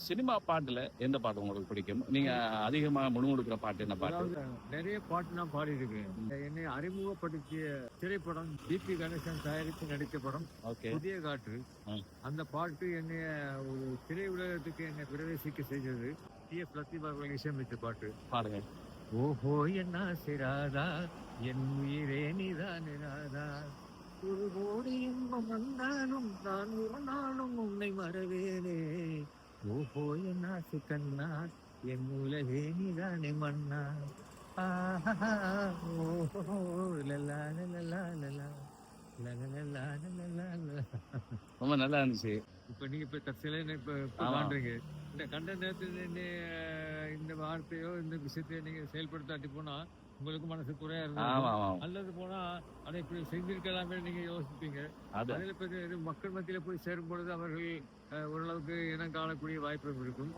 Cinema பாட்டுல எந்த பாட்டு உங்களுக்கு பிடிக்கும்? நீங்க அதிகமா முணுமுணுக்கிற பாட்டு என்ன பாட்டு? அதாவது நிறைய பாட்டு நான் பாடியிருக்கேன். என்னை அறிமுகப்படுத்திய திரைப்படம் டிபி கணேசன் தயாரித்து நடித்த படம் ஓகே. புதிய காற்று. ம். அந்த பாட்டு என்னைய ஒரு திரை உலகத்துக்கு என்னை பிரவேசிக்க செய்தது. டி.எஃப். லத்தீப் அவர்கள் இசையமைத்த பாட்டு. பாடுங்க. ஓஹோ என்ன சிராதா என் உயிரே நீதானே ராதா, ஒரு கோடி இன்பம் வந்தாலும் நான் ஒரு நாளும் உன்னை மறவேனே. ஓஹோ என் ஆசை கண்ணா என் உலகே நீதானே மன்னா. ஆஹா ஓஹோ லலா லலா லலா லலா லலா லலா. ரொம்ப நல்லா இருந்துச்சு. இப்ப நீங்க இப்ப தற்செயலா இப்ப ஆமா. காண்றீங்க. இந்த கண்ட நேரத்துல இந்த வார்த்தையோ இந்த விஷயத்தையோ நீங்க செயல்படுத்தாட்டி போனா உங்களுக்கு மனசு குறையா ஆமா, இருந்திருக்கும். ஆமா. அல்லது போனா அதை இப்படி செஞ்சிருக்கலாமே நீங்க யோசிப்பீங்க. அது அதில் இப்ப இது மக்கள் மத்தியில போய் சேரும் பொழுது அவர்கள் ஓரளவுக்கு இனம் காணக்கூடிய வாய்ப்பும் இருக்கும்.